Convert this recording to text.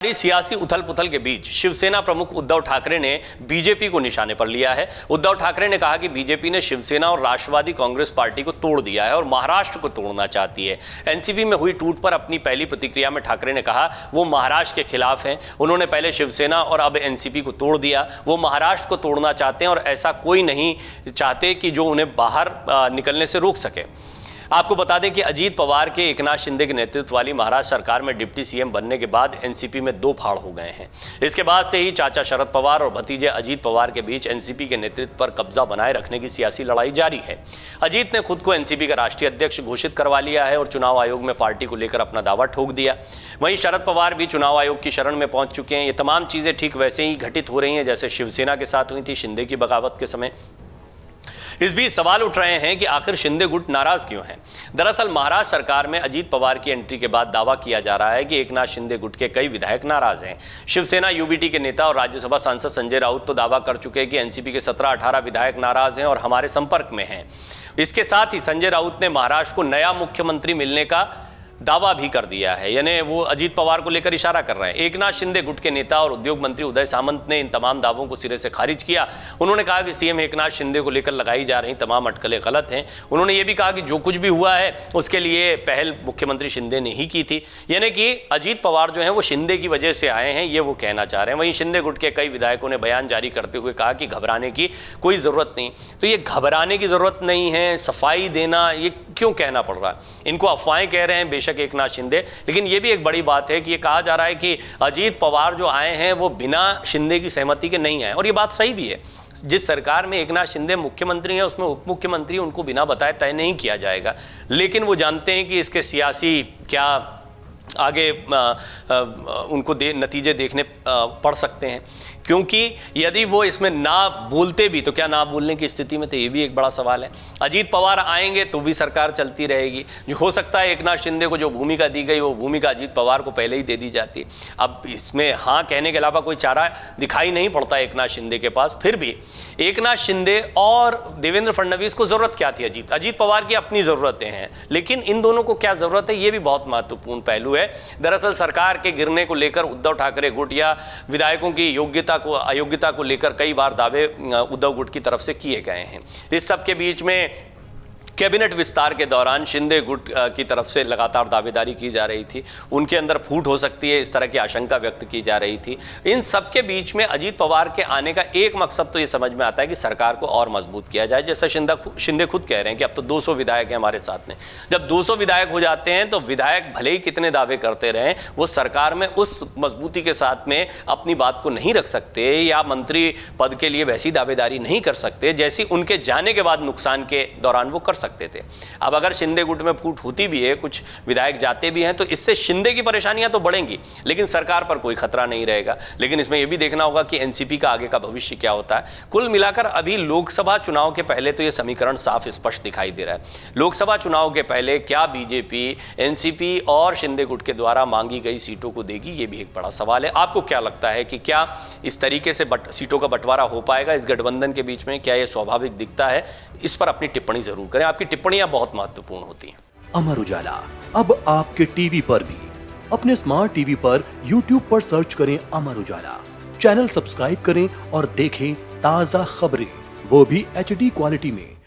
सियासी उथल पुथल के बीच शिवसेना प्रमुख उद्धव ठाकरे ने बीजेपी को निशाने पर लिया है। उद्धव ठाकरे ने कहा कि बीजेपी ने शिवसेना और राष्ट्रवादी कांग्रेस पार्टी को तोड़ दिया है और महाराष्ट्र को तोड़ना चाहती है। एनसीपी में हुई टूट पर अपनी पहली प्रतिक्रिया में ठाकरे ने कहा वो महाराष्ट्र के खिलाफ हैं। उन्होंने पहले शिवसेना और अब एनसीपी को तोड़ दिया। वो महाराष्ट्र को तोड़ना चाहते हैं और ऐसा कोई नहीं चाहते कि जो उन्हें बाहर निकलने से रोक सके। आपको बता दें कि अजीत पवार के एकनाथ शिंदे के नेतृत्व वाली महाराष्ट्र सरकार में डिप्टी सीएम बनने के बाद एनसीपी में दो फाड़ हो गए हैं। इसके बाद से ही चाचा शरद पवार और भतीजे अजीत पवार के बीच एनसीपी के नेतृत्व पर कब्जा बनाए रखने की सियासी लड़ाई जारी है। अजीत ने खुद को एनसीपी का राष्ट्रीय अध्यक्ष घोषित करवा लिया है और चुनाव आयोग में पार्टी को लेकर अपना दावा ठोक दिया। वहीं शरद पवार भी चुनाव आयोग की शरण में पहुंच चुके हैं। ये तमाम चीजें ठीक वैसे ही घटित हो रही हैं जैसे शिवसेना के साथ हुई थी शिंदे की बगावत के समय। इस बीच सवाल उठ रहे हैं कि आखिर शिंदे गुट नाराज क्यों है। दरअसल महाराष्ट्र सरकार में अजीत पवार की एंट्री के बाद दावा किया जा रहा है कि एकनाथ शिंदे गुट के कई विधायक नाराज हैं। शिवसेना यूबीटी के नेता और राज्यसभा सांसद संजय राउत तो दावा कर चुके हैं कि एनसीपी के 17-18 विधायक नाराज हैं और हमारे संपर्क में हैं। इसके साथ ही संजय राउत ने महाराष्ट्र को नया मुख्यमंत्री मिलने का दावा भी कर दिया है, यानी वो अजीत पवार को लेकर इशारा कर रहे हैं। एकनाथ शिंदे गुट के नेता और उद्योग मंत्री उदय सामंत ने इन तमाम दावों को सिरे से खारिज किया। उन्होंने कहा कि सीएम एकनाथ शिंदे को लेकर लगाई जा रही तमाम अटकलें गलत हैं। उन्होंने ये भी कहा कि जो कुछ भी हुआ है उसके लिए पहल मुख्यमंत्री शिंदे ने ही की थी, यानी कि अजीत पवार जो है वो शिंदे की वजह से आए हैं, ये वो कहना चाह रहे हैं। वहीं शिंदे गुट के कई विधायकों ने बयान जारी करते हुए कहा कि घबराने की कोई ज़रूरत नहीं। तो ये घबराने की ज़रूरत नहीं है, सफाई देना, ये क्यों कहना पड़ रहा है? इनको अफवाहें कह रहे हैं बेशक एकनाथ शिंदे, लेकिन ये भी एक बड़ी बात है कि ये कहा जा रहा है कि अजीत पवार जो आए हैं वो बिना शिंदे की सहमति के नहीं आए, और ये बात सही भी है। जिस सरकार में एकनाथ शिंदे मुख्यमंत्री हैं उसमें उप मुख्यमंत्री उनको बिना बताए तय नहीं किया जाएगा, लेकिन वो जानते हैं कि इसके सियासी क्या आगे उनको नतीजे देखने पड़ सकते हैं, क्योंकि यदि वो इसमें ना बोलते भी तो क्या ना बोलने की स्थिति में, तो ये भी एक बड़ा सवाल है। अजीत पवार आएंगे तो भी सरकार चलती रहेगी। हो सकता है एकनाथ शिंदे को जो भूमिका दी गई वो भूमिका अजीत पवार को पहले ही दे दी जाती। अब इसमें हाँ कहने के अलावा कोई चारा दिखाई नहीं पड़ता एकनाथ शिंदे के पास। फिर भी एकनाथ शिंदे और देवेंद्र फडणवीस को ज़रूरत क्या थी? अजीत पवार की अपनी ज़रूरतें हैं, लेकिन इन दोनों को क्या ज़रूरत है, ये भी बहुत महत्वपूर्ण पहलू है। दरअसल सरकार के गिरने को लेकर उद्धव ठाकरे गुट या विधायकों की अयोग्यता को लेकर कई बार दावे उद्धव गुट की तरफ से किए गए हैं। इस सब के बीच में कैबिनेट विस्तार के दौरान शिंदे गुट की तरफ से लगातार दावेदारी की जा रही थी, उनके अंदर फूट हो सकती है इस तरह की आशंका व्यक्त की जा रही थी। इन सब के बीच में अजीत पवार के आने का एक मकसद तो ये समझ में आता है कि सरकार को और मजबूत किया जाए। जैसा शिंदे खुद कह रहे हैं कि अब तो 200 विधायक हैं हमारे साथ में। जब 200 विधायक हो जाते हैं तो विधायक भले ही कितने दावे करते रहें, वो सरकार में उस मजबूती के साथ में अपनी बात को नहीं रख सकते या मंत्री पद के लिए वैसी दावेदारी नहीं कर सकते जैसी उनके जाने के बाद नुकसान के दौरान वो कर सकते थे। अब अगर शिंदे गुट में फूट होती भी है, कुछ विधायक जाते भी हैं, तो इससे शिंदे की परेशानियां तो बढ़ेंगी, लेकिन सरकार पर कोई खतरा नहीं रहेगा। लेकिन इसमें यह भी देखना होगा कि एनसीपी का आगे का भविष्य क्या होता है। कुल मिलाकर अभी लोकसभा चुनाव के पहले तो यह समीकरण साफ स्पष्ट दिखाई दे रहा है। लोकसभा चुनाव के पहले क्या बीजेपी एनसीपी और शिंदे गुट के द्वारा मांगी गई सीटों को देगी, यह भी एक बड़ा सवाल है। आपको क्या लगता है कि क्या इस तरीके से सीटों का बंटवारा हो पाएगा इस गठबंधन के बीच में? क्या यह स्वाभाविक दिखता है? इस पर अपनी टिप्पणी जरूर करें। आपकी टिप्पणियां बहुत महत्वपूर्ण होती हैं। अमर उजाला अब आपके टीवी पर भी। अपने स्मार्ट टीवी पर YouTube पर सर्च करें अमर उजाला, चैनल सब्सक्राइब करें और देखें ताजा खबरें, वो भी HD क्वालिटी में।